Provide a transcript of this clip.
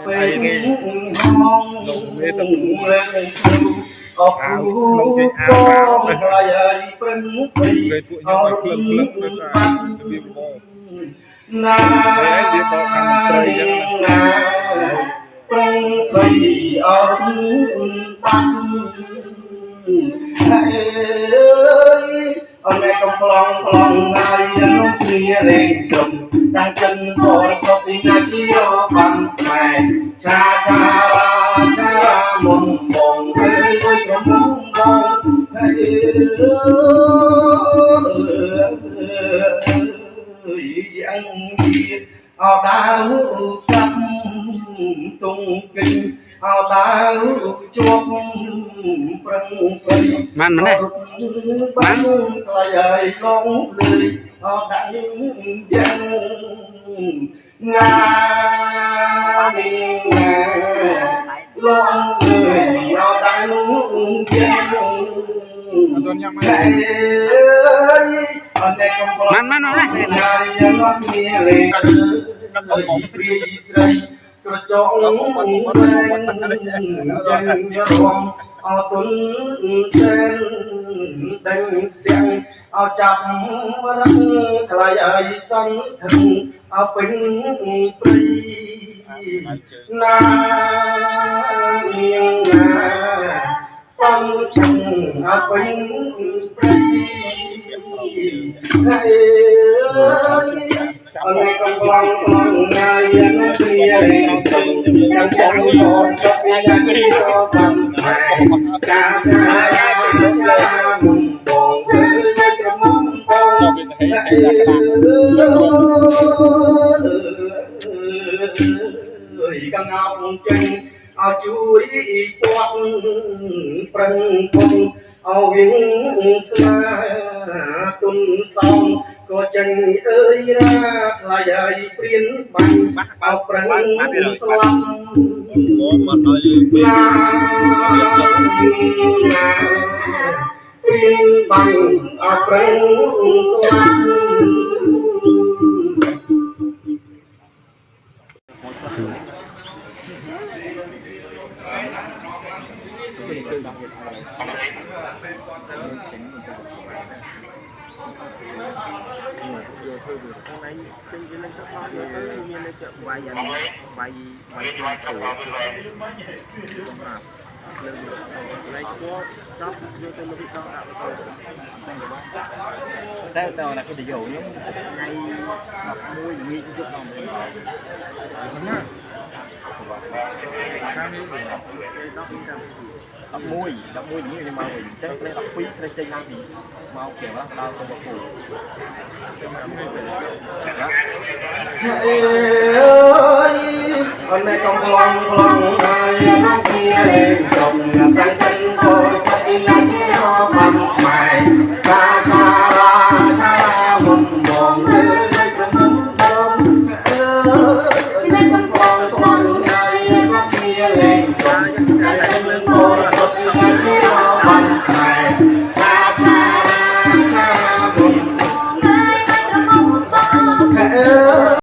ពេលហងលេងអបគូបងខ្លាយឲ្យប្រឹងពីអរភ្លឹងដោយសារវាបោណាវាបោខាងត្រីចឹងណាប្រឹងបីអរបាត់ហើយអរកំប្លង់ហើយនោះគ្នាលេងជុំតាំងចិនបរសុខពីណាជាបានផ្លែឆាមុំបងអើយក្រុមបងហើយយ៉ាងទៀតអោដាវកាប់តុងគិញអោដាវជួបប្រឹងព្រៃបានម៉េចបានថ្លៃហើយឡងលឺអោដាក់យ៉ាងណានេះណាឡងលឺអោដាក់យ៉ាងអត់ញ៉ាំមកมันណាយ៉ាងនោះគ្នាលេងកាត់បងព្រាយស្រីក្រចកលងចឹងយរំអត់ទុនតែដេញស្ទាំងអត់ចាប់រឹងថ្លៃឲ្យសន្ទឹងអពេញព្រីណានាងណាសំចឹងអពេញព្រីហើយអរកំប្លង់ណាយណាគ្នាយ៉ាងចាំមកសុខយ៉ាងនេះក៏បានហើយកាមុំបងទៅក្រមុំបងអើយកងោចេញឲ្យជួយពាត់ប្រឹងគុំឲ្យវិញស្នាទុនសំក៏ចេញអើយរាថ្លៃឲ្យព្រៀនបាញ់បោកប្រឹងស្លាប់មកឲ្យណាព្រៀនបាញ់ឲ្យប្រឹងស្លាប់ថ្ងៃចេញទៅលេងទៅអត់ទៅមានលេខវាយទៅសម្រាប់លើលេខគាត់ដល់យកទៅលោកដល់ដាក់ទៅតែណាគេទៅយកខ្ញុំថ្ងៃមួយងាយយកដល់ណាខាងនេះដល់ពីកម្ម11នេះខ្ញុំមកវិញអញ្ចឹងពេល12ត្រូវចេញឡើងពីមកពីដល់ទៅមកគូអរណែកំប្លង់ហើយមកគ្នាចំតាំងចិនក៏សុខយ៉ាងជាបានម៉ែឆាមុំបងអើយប្រមុំបងអើយកំប្លង់ហើយមកគ្នាលេងចំ